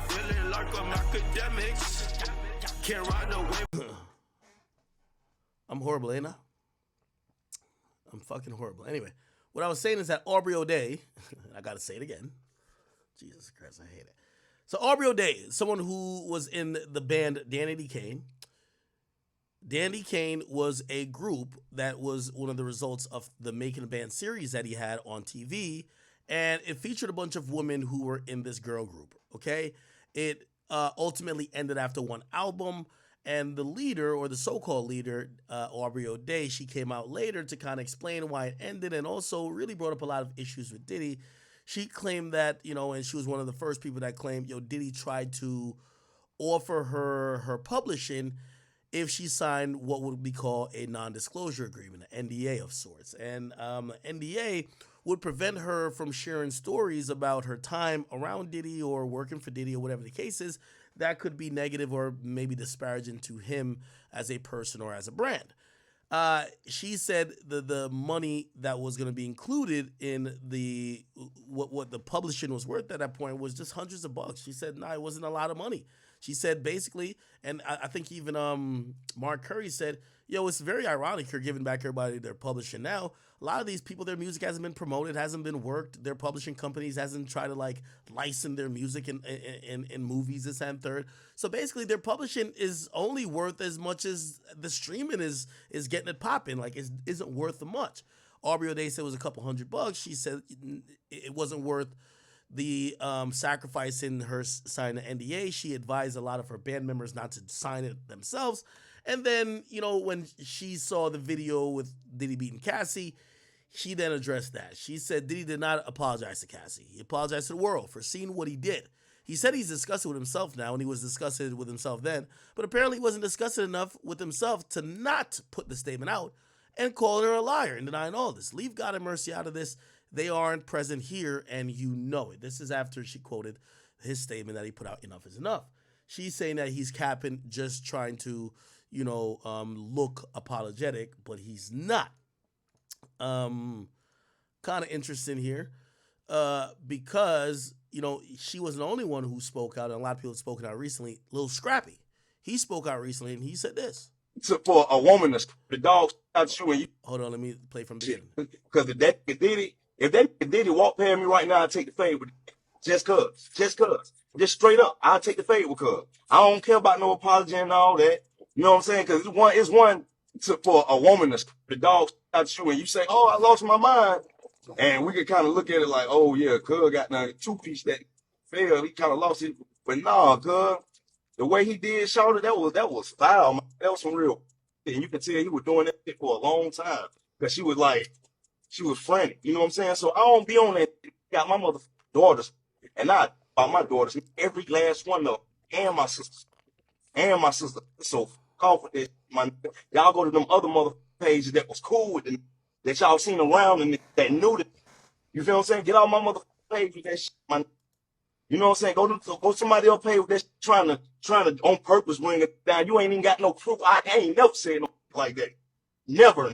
feeling like I'm Akademiks. Can't ride away. I'm horrible, ain't I? I'm fucking horrible. Anyway, what I was saying is that Aubrey O'Day, I gotta say it again. Jesus Christ, I hate it. So Aubrey O'Day, someone who was in the band Danity Kane. Danity Kane was a group that was one of the results of the Making a Band series that he had on TV, and it featured a bunch of women who were in this girl group, okay? It ultimately ended after one album, and the leader, or the so-called leader, Aubrey O'Day, she came out later to kind of explain why it ended and also really brought up a lot of issues with Diddy. She claimed that, and she was one of the first people that claimed, Diddy tried to offer her publishing if she signed what would be called a non-disclosure agreement, an NDA of sorts. And NDA would prevent her from sharing stories about her time around Diddy or working for Diddy or whatever the case is that could be negative or maybe disparaging to him as a person or as a brand. She said the money that was going to be included in the what the publishing was worth at that point was just hundreds of bucks. She said, it wasn't a lot of money. She said basically, and I think even Mark Curry said, it's very ironic you're giving back everybody their publishing now. A lot of these people, their music hasn't been promoted, hasn't been worked. Their publishing companies hasn't tried to license their music in movies, this and third. So basically, their publishing is only worth as much as the streaming is getting it popping. It isn't worth much. Aubrey O'Day said it was a couple $100. She said it wasn't worth the sacrifice in her signing the NDA. She advised a lot of her band members not to sign it themselves. And then, when she saw the video with Diddy beating Cassie, she then addressed that. She said Diddy did not apologize to Cassie. He apologized to the world for seeing what he did. He said he's discussing with himself now, and he was discussing with himself then, but apparently he wasn't discussing enough with himself to not put the statement out and calling her a liar and denying all this. Leave God and mercy out of this. They aren't present here, and you know it. This is after she quoted his statement that he put out, enough is enough. She's saying that he's capping, just trying to, look apologetic, but he's not. Kind of interesting here because, she wasn't the only one who spoke out, and a lot of people have spoken out recently. Lil Scrappy, he spoke out recently, and he said this. For a woman, the dog out you and you. Hold on, let me play from the beginning. Because if that Diddy walk past me right now, I take the fade with it. Just cuz. Just straight up, I'll take the fade with cuz. I don't care about no apology and all that. You know what I'm saying? Because it's one for a woman, the dog out you and you say, I lost my mind. And we could kind of look at it like, oh yeah, cuz got the two-piece that failed. He kind of lost it. But nah, cuz. The way he did, Shawty, that was foul, man. That was some real. And you can tell he was doing that shit for a long time. Because she was frantic. You know what I'm saying? So I don't be on that. Got my mother daughters. And not about my daughters. Every last one of them. And my sisters. So off with that, man. Y'all go to them other mother pages that was cool with them. That y'all seen around and that knew that. You feel what I'm saying? Get out my mother page with that shit, man. You know what I'm saying? Go somebody else pay with that trying to on purpose bring it down. You ain't even got no proof. I ain't never said no like that. Never.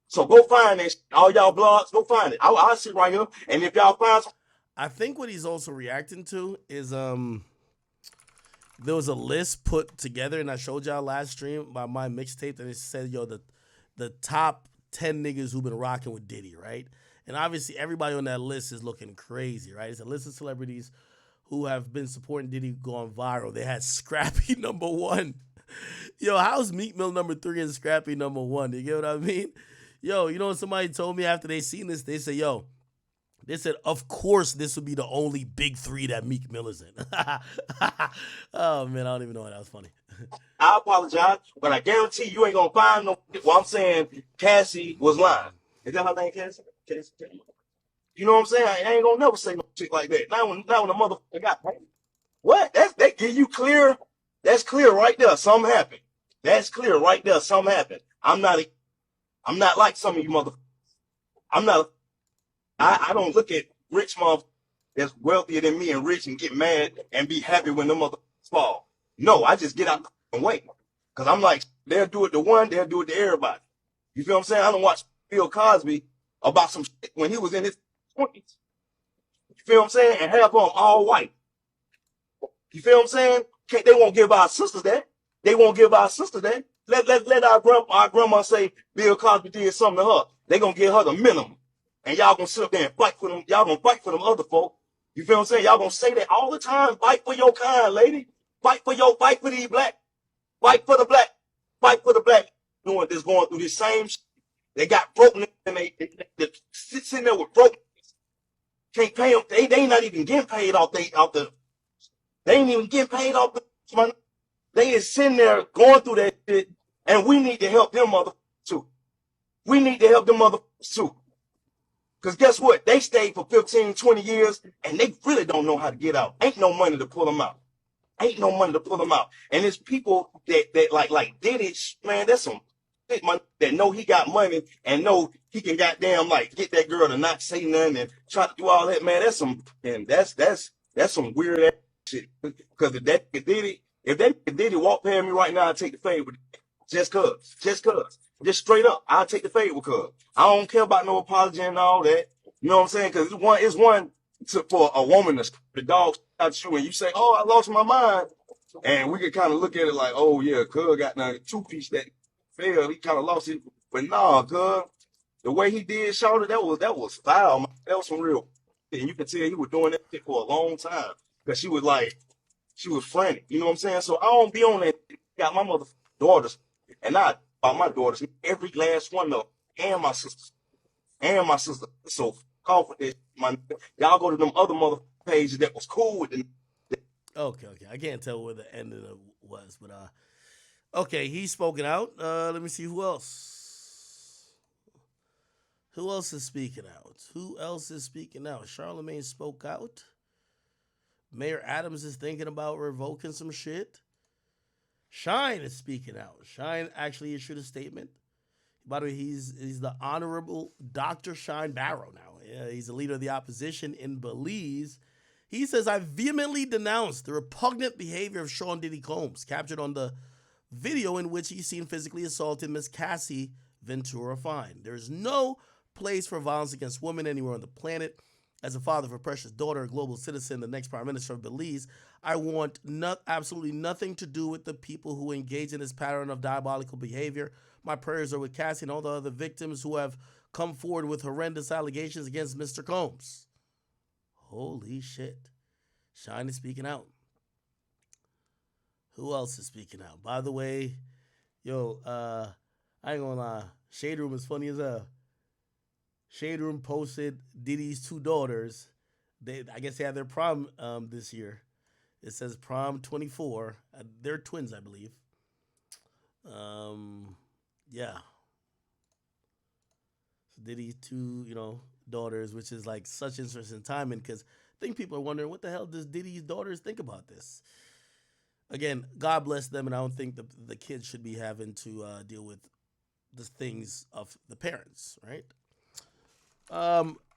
So go find that. All y'all blogs, go find it. I'll sit right here. And if y'all find some. I think what he's also reacting to is there was a list put together, and I showed y'all last stream by my mixtape, and it said, the top 10 niggas who've been rocking with Diddy, right? And obviously everybody on that list is looking crazy, right? It's a list of celebrities who have been supporting Diddy going viral. They had Scrappy number 1. How's Meek Mill number 3 and Scrappy number 1? You get what I mean? Somebody told me after they seen this, they said, of course this would be the only big 3 that Meek Mill is in. Oh, man, I don't even know why that was funny. I apologize, but I guarantee you ain't going to find no. Well, I'm saying Cassie was lying. Is that her name, Cassie? Cassie. You know what I'm saying? I ain't gonna never say no shit like that. Now when the motherfucker got paid. What? That give you clear. That's clear right there. Something happened. That's clear right there. Something happened. I'm not like some of you motherfuckers. I don't look at rich motherfuckers that's wealthier than me and rich and get mad and be happy when the motherfuckers fall. No, I just get out and wait. Cause I'm like, they'll do it to one, they'll do it to everybody. You feel what I'm saying? I don't watch Bill Cosby about some shit when he was in his 20s. You feel what I'm saying? And half of them all white. You feel what I'm saying? They won't give our sisters that. They won't give our sister that. Let our grandma say Bill Cosby did something to her. They gonna give her the minimum. And y'all gonna sit up there and fight for them. Y'all gonna fight for them other folk. You feel what I'm saying? Y'all gonna say that all the time. Fight for your kind, lady. Fight for these black. Fight for the black. Fight for the black. Doing this, going through this same shit. They got broken and they sitting there with broken. Can't pay them. They ain't not even getting paid they ain't even getting paid off the money. They is sitting there going through that shit, and we need to help them motherfuckers too. We need to help them motherfuckers too. Because guess what? They stayed for 15, 20 years, and they really don't know how to get out. Ain't no money to pull them out. Ain't no money to pull them out. And it's people that like Diddy, man, that's some shit, man, that know he got money and know he can goddamn like get that girl to not say nothing and try to do all that, man. That's some weird ass shit. Because if that Diddy walk past me right now, I'd take the fade with just cuz. Just straight up, I'll take the fade with cuz. I don't care about no apology and all that. You know what I'm saying? Because it's one for a woman to the dog out you and you say, oh, I lost my mind. And we could kind of look at it like, oh yeah, cuz got that two-piece that failed. He kind of lost it. But nah, cuz the way he did Shawty, that was foul, man. That was some real. And you can tell he was doing that shit for a long time. Because she was frantic. You know what I'm saying? So I don't be on that. Got my mother daughters. And I about my daughters, every last one of them, and my sisters. So call for this, y'all go to them other mother pages that was cool with them. Okay. I can't tell where the end of it was, but okay, he's spoken out. Let me see who else. Who else is speaking out? Charlemagne spoke out. Mayor Adams is thinking about revoking some shit. Shyne is speaking out. Shyne actually issued a statement. By the way, he's the Honorable Dr. Shyne Barrow now. Yeah, he's the leader of the opposition in Belize. He says, I vehemently denounce the repugnant behavior of Sean Diddy Combs, captured on the video in which he's seen physically assaulting Miss Cassie Ventura Fine. There is no place for violence against women anywhere on the planet. As a father of a precious daughter, a global citizen, the next prime minister of Belize, I want absolutely nothing to do with the people who engage in this pattern of diabolical behavior. My prayers are with Cassie and all the other victims who have come forward with horrendous allegations against Mr. Combs. Holy shit. Shyne is speaking out. Who else is speaking out? By the way, I ain't gonna lie. Shade Room is funny as hell. Shade Room posted Diddy's two daughters. I guess they had their prom this year. It says prom 24. They're twins, I believe. Yeah. So Diddy's two, daughters, which is like such interesting timing because I think people are wondering what the hell does Diddy's daughters think about this? Again, God bless them, and I don't think the kids should be having to deal with the things of the parents, right?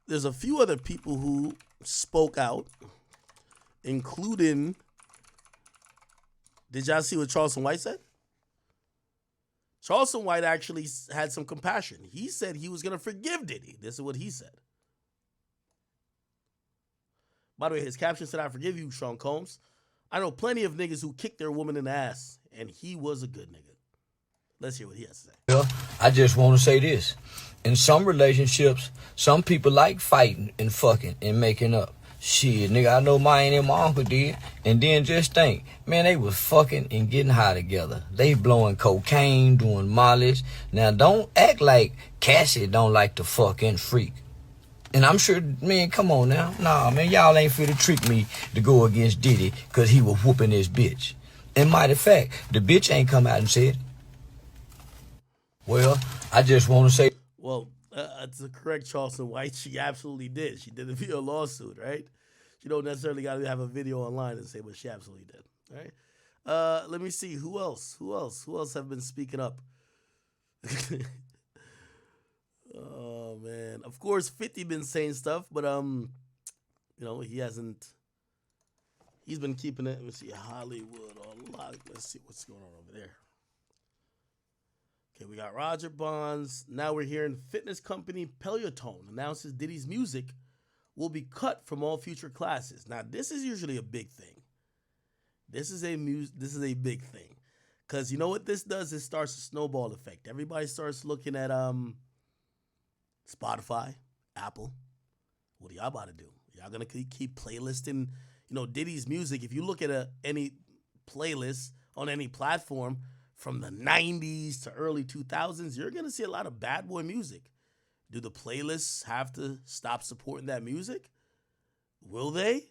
There's a few other people who spoke out, including, did y'all see what Charleston White said? Charleston White actually had some compassion. He said he was going to forgive Diddy. This is what he said. By the way, his caption said, I forgive you, Sean Combs. I know plenty of niggas who kicked their woman in the ass, and he was a good nigga. Let's hear what he has to say. Well, I just want to say this. In some relationships, some people like fighting and fucking and making up. Shit, nigga, I know mine and my uncle did. And then just think, man, they was fucking and getting high together. They blowing cocaine, doing mollies. Now, don't act like Cassie don't like to fuck and freak. And I'm sure, man, come on now. Nah, man, y'all ain't fit to trick me to go against Diddy because he was whooping this bitch. And mighty fact, the bitch ain't come out and said, well, I just want to say. Well, to correct Charleston White, she absolutely did. She did it via lawsuit, right? She don't necessarily got to have a video online and say, but she absolutely did, right? Let me see. Who else have been speaking up? Oh, man. Of course, 50 been saying stuff, but, he hasn't. He's been keeping it. Let me see. Hollywood on lock. Let's see what's going on over there. Okay, we got Roger Bonds. Now we're hearing fitness company Peloton announces Diddy's music will be cut from all future classes. Now, this is usually a big thing. This is a big thing. Because you know what this does? It starts a snowball effect. Everybody starts looking at Spotify, Apple. What are y'all about to do? Y'all gonna keep playlisting, Diddy's music? If you look at any playlist on any platform from the 90s to early 2000s, you're gonna see a lot of bad boy music. Do the playlists have to stop supporting that music? Will they?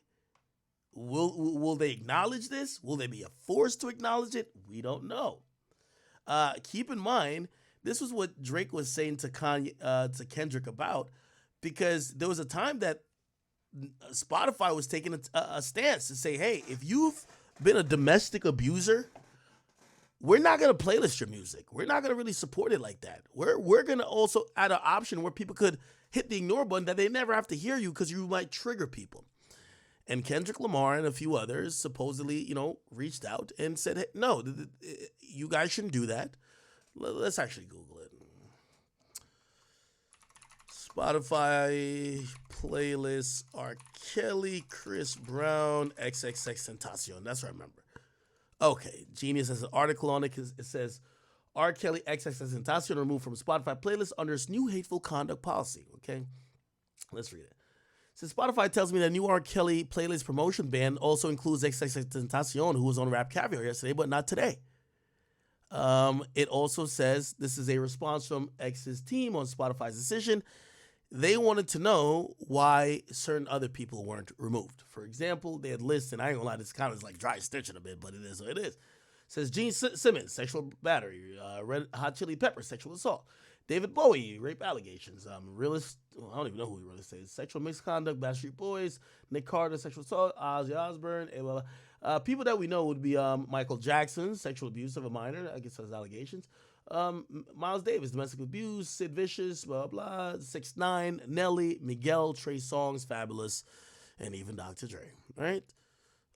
Will they acknowledge this? Will they be forced to acknowledge it? We don't know. Keep in mind, this was what Drake was saying to Kendrick about, because there was a time that Spotify was taking a stance to say, hey, if you've been a domestic abuser, we're not going to playlist your music. We're not going to really support it like that. We're going to also add an option where people could hit the ignore button, that they never have to hear you because you might trigger people. And Kendrick Lamar and a few others supposedly, reached out and said, hey, no, you guys shouldn't do that. Let's actually Google it. Spotify playlist R. Kelly, Chris Brown, XXXTentacion. That's what I remember. Okay, Genius has an article on it. It says, R. Kelly, XXXTentacion removed from Spotify playlist under its new hateful conduct policy. Okay, let's read it. Since Spotify tells me that new R. Kelly playlist promotion ban also includes XXXTentacion, who was on Rap Caviar yesterday, but not today. It also says this is a response from X's team on Spotify's decision. They wanted to know why certain other people weren't removed. For example, they had lists, and I ain't gonna lie, this kind of is like dry stitching a bit, but it is what it is. It says Gene Simmons, sexual battery. Red Hot Chili Peppers, sexual assault. David Bowie, rape allegations. I don't even know who he really says. Sexual misconduct, Backstreet Boys. Nick Carter, sexual assault. Ozzy Osbourne. People that we know would be Michael Jackson, sexual abuse of a minor. I guess those allegations. Miles Davis, domestic abuse. Sid Vicious, blah, blah. 6ix9ine, Nelly, Miguel, Trey Songz, Fabulous, and even Dr. Dre. Right?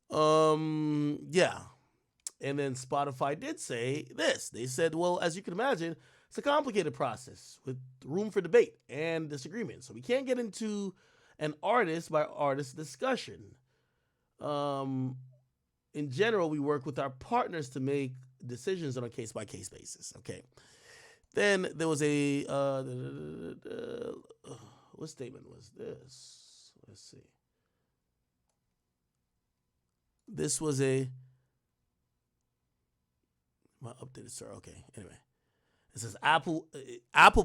Yeah. And then Spotify did say this. They said, well, as you can imagine, it's a complicated process with room for debate and disagreement. So we can't get into an artist by artist discussion. In general, we work with our partners to make decisions on a case by case basis. Okay. Then there was a what statement was this? Let's see. This was my updated sir. Okay. Anyway. It says Apple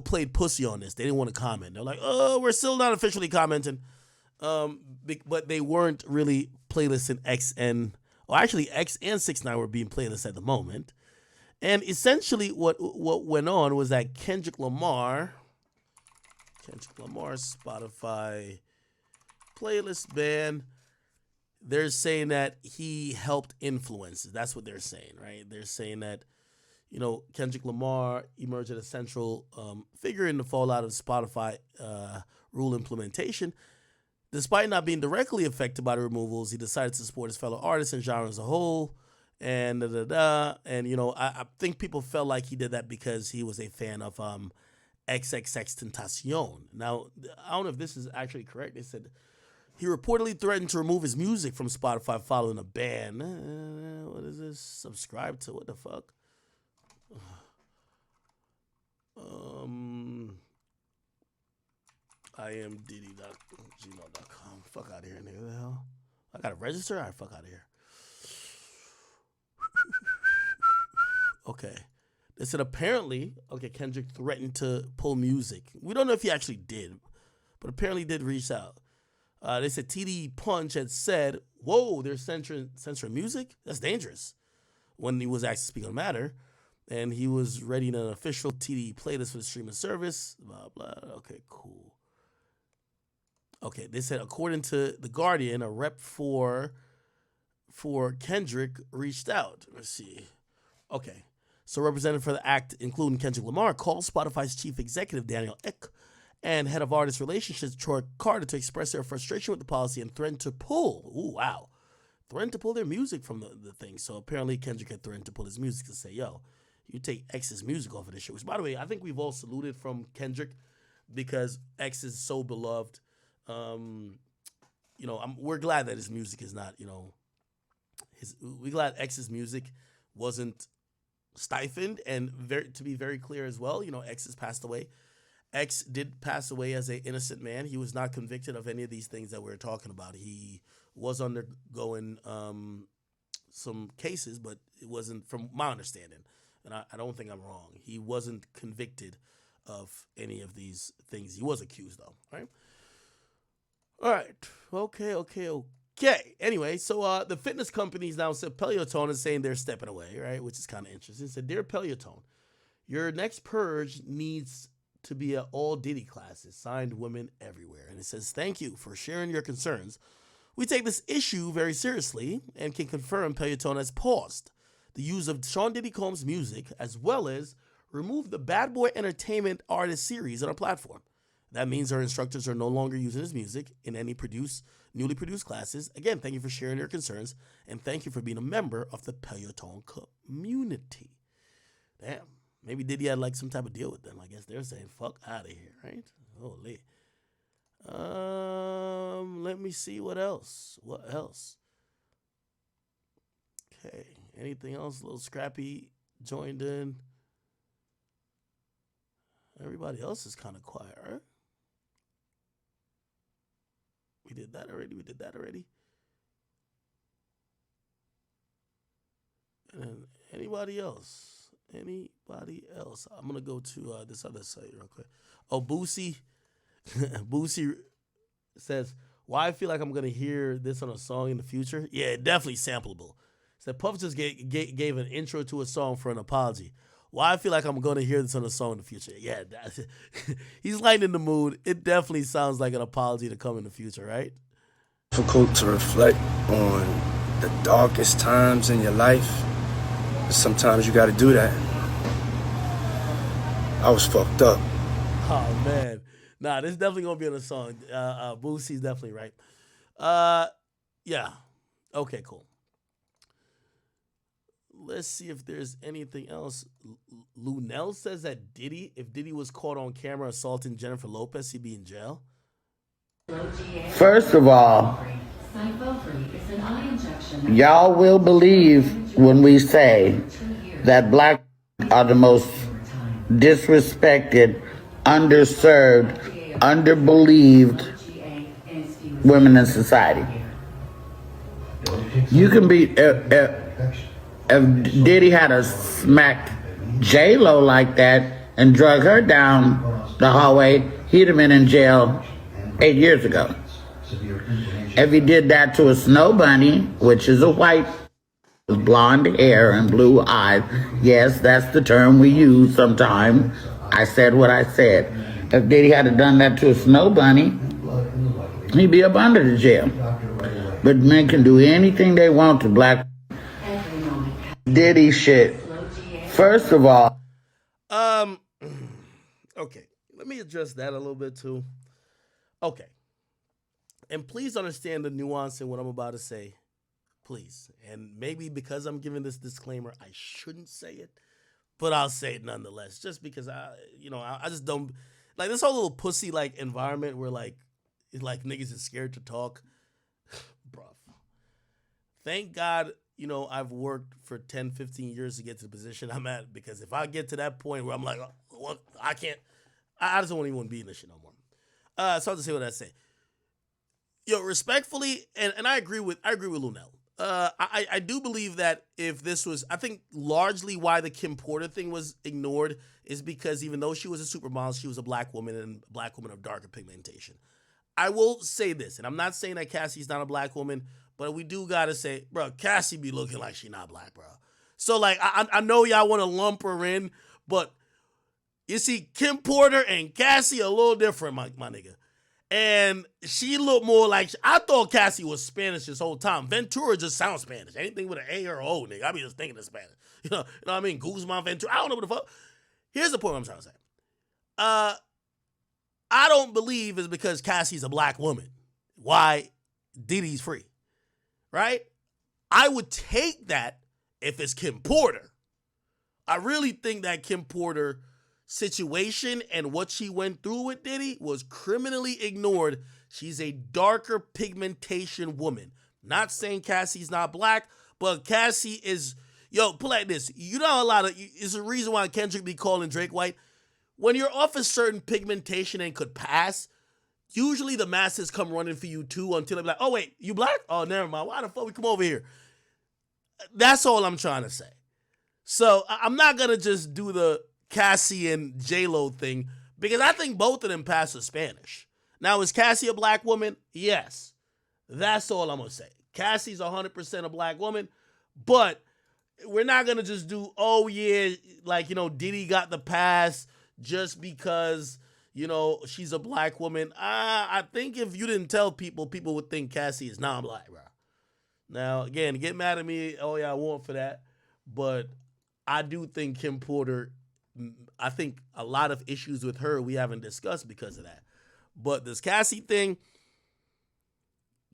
played pussy on this. They didn't want to comment. They're like, oh, we're still not officially commenting. But they weren't really playlisting X and 6ix9ine were being playlisted at the moment. And essentially what went on was that Kendrick Lamar Spotify playlist ban, they're saying that he helped influence. That's what they're saying, right? They're saying that Kendrick Lamar emerged as a central figure in the fallout of Spotify rule implementation. Despite not being directly affected by the removals, he decided to support his fellow artists and genre as a whole. And I think people felt like he did that because he was a fan of XXXTentacion. Now, I don't know if this is actually correct. They said he reportedly threatened to remove his music from Spotify following a ban. What is this? Subscribe to what the fuck? I am Diddy.gmail.com. Fuck out of here, nigga. What the hell? I gotta register? Alright, fuck out of here. Okay. They said apparently, Kendrick threatened to pull music. We don't know if he actually did, but apparently did reach out. They said TD Punch had said, whoa, they're censoring music? That's dangerous. When he was asked to speak on the matter. And he was readying an official TD playlist for the streaming service. Blah, blah. Okay, cool. Okay, they said according to The Guardian, a rep for Kendrick reached out. Let's see. Okay, so representative for the act, including Kendrick Lamar, called Spotify's chief executive, Daniel Ek, and head of artist relationships, Troy Carter, to express their frustration with the policy and threatened to pull. Threatened to pull their music from the thing. So apparently Kendrick had threatened to pull his music to say, yo, you take X's music off of this shit. Which, by the way, I think we've all saluted from Kendrick because X is so beloved. We're glad that his music is not, X's music wasn't stifled, and to be very clear as well, X has passed away. X did pass away as an innocent man. He was not convicted of any of these things that we're talking about. He was undergoing some cases, but it wasn't, from my understanding, and I don't think I'm wrong, he wasn't convicted of any of these things. He was accused, though, right? All right. Okay. Anyway, so the fitness companies now said Peloton is saying they're stepping away, right? Which is kind of interesting. It said, "Dear Peloton, your next purge needs to be at all Diddy classes, signed women everywhere." And it says, "Thank you for sharing your concerns. We take this issue very seriously and can confirm Peloton has paused the use of Sean Diddy Combs' music, as well as remove the Bad Boy Entertainment Artist series on our platform. That means our instructors are no longer using his music in any newly produced classes. Again, thank you for sharing your concerns, and thank you for being a member of the Peloton community." Damn. Maybe Diddy had like some type of deal with them. I guess they're saying, fuck out of here, right? Holy. Let me see what else. Okay. Anything else? A little Scrappy joined in. Everybody else is kind of quiet, right? We did that already. And anybody else? I'm going to go to this other site real quick. Oh, Boosie. Boosie says, "Why I feel like I'm going to hear this on a song in the future?" Yeah, definitely sampleable. Said Puff just gave an intro to a song for an apology. Why I feel like I'm going to hear this on a song in the future. Yeah, he's lightening the mood. It definitely sounds like an apology to come in the future, right? Difficult to reflect on the darkest times in your life. Sometimes you got to do that. I was fucked up. Oh, man. Nah, this is definitely going to be on a song. Boosie's definitely right. Yeah. Okay, cool. Let's see if there's anything else. Luenell says that if Diddy was caught on camera assaulting Jennifer Lopez, he'd be in jail. First of all, y'all will believe when we say that black are the most disrespected, underserved, underbelieved women in society. You can be... If Diddy had a smacked J-Lo like that and drug her down the hallway, he'd have been in jail 8 years ago. If he did that to a snow bunny, which is a white with blonde hair and blue eyes, yes, that's the term we use sometimes. I said what I said. If Diddy had done that to a snow bunny, he'd be up under the jail. But men can do anything they want to black Diddy shit. First of all, okay, let me address that a little bit too. Okay, and please understand the nuance in what I'm about to say, please. And maybe because I'm giving this disclaimer, I shouldn't say it, but I'll say it nonetheless, just because I just don't like this whole little pussy like environment where like niggas is scared to talk, bruh. Thank God. I've worked for 10, 15 years to get to the position I'm at, because if I get to that point where I'm like, well, I can't, I just don't even want to be in this shit no more. So I'll just say what I say. Respectfully, and I agree with Luenell. I do believe that if this was, I think largely why the Kim Porter thing was ignored is because even though she was a supermodel, she was a black woman, and black women of darker pigmentation. I will say this, and I'm not saying that Cassie's not a black woman, but we do gotta say, bro, Cassie be looking like she not black, bro. So like, I know y'all want to lump her in, but you see, Kim Porter and Cassie a little different, my nigga. And she looked more like, I thought Cassie was Spanish this whole time. Ventura just sounds Spanish. Anything with an A or an O, nigga, I be just thinking of Spanish. You know what I mean? Guzman, Ventura, I don't know what the fuck. Here's the point I'm trying to say. I don't believe it's because Cassie's a black woman why Diddy's free. Right? I would take that if it's Kim Porter. I really think that Kim Porter situation and what she went through with Diddy was criminally ignored. She's a darker pigmentation woman. Not saying Cassie's not black, but Cassie is, yo, put like this. You know, it's a reason why Kendrick be calling Drake white. When you're off a certain pigmentation and could pass, usually the masses come running for you too until they're like, oh, wait, you black? Oh, never mind. Why the fuck we come over here? That's all I'm trying to say. So I'm not going to just do the Cassie and J-Lo thing because I think both of them pass the Spanish. Now, is Cassie a black woman? Yes. That's all I'm going to say. Cassie's 100% a black woman, but we're not going to just do, oh, yeah, like, you know, Diddy got the pass just because, you know, she's a black woman. I think if you didn't tell people, people would think Cassie is non-black, bro. Now, again, get mad at me. Oh, yeah, I won't for that. But I do think Kim Porter, I think a lot of issues with her we haven't discussed because of that. But this Cassie thing,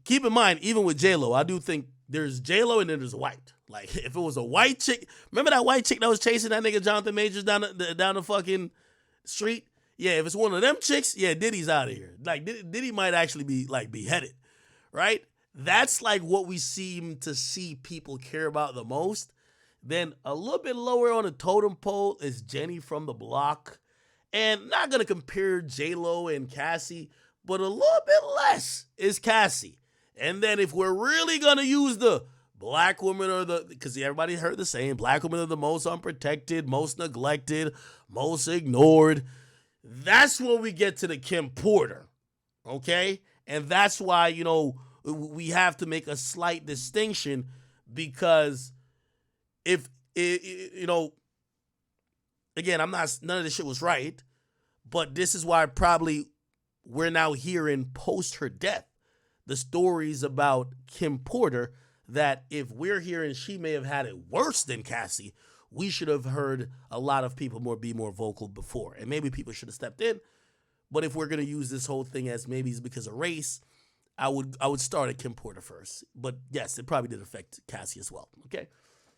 keep in mind, even with J-Lo, I do think there's J-Lo and then there's white. Like, if it was a white chick, remember that white chick that was chasing that nigga Jonathan Majors down the fucking street? Yeah, if it's one of them chicks, yeah, Diddy's out of here. Like, Diddy might actually be, like, beheaded, right? That's, like, what we seem to see people care about the most. Then a little bit lower on the totem pole is Jenny from the Block. And not going to compare J-Lo and Cassie, but a little bit less is Cassie. And then if we're really going to use the black women or because everybody heard the saying, black women are the most unprotected, most neglected, most ignored. That's when we get to the Kim Porter, okay? And that's why, you know, we have to make a slight distinction because if, you know, again, none of this shit was right, but this is why probably we're now hearing post her death the stories about Kim Porter that if we're hearing she may have had it worse than Cassie, we should have heard a lot of people be more vocal before. And maybe people should have stepped in. But if we're going to use this whole thing as maybe it's because of race, I would start at Kim Porter first. But yes, it probably did affect Cassie as well. Okay?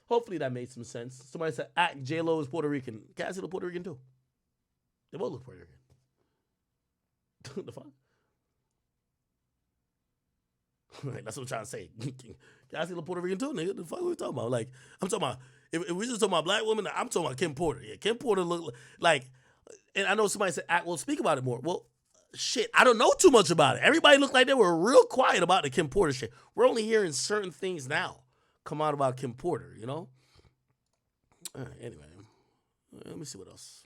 Hopefully that made some sense. Somebody said, J-Lo is Puerto Rican. Cassie look Puerto Rican too. They both look Puerto Rican. The fuck? Like, that's what I'm trying to say. Cassie look Puerto Rican too, nigga. The fuck are we talking about? Like, I'm talking about, if we're just talking about black women, I'm talking about Kim Porter. Yeah, Kim Porter look like, and I know somebody said, well, speak about it more. Well, shit, I don't know too much about it. Everybody looked like they were real quiet about the Kim Porter shit. We're only hearing certain things now come out about Kim Porter, you know? Anyway, let me see what else.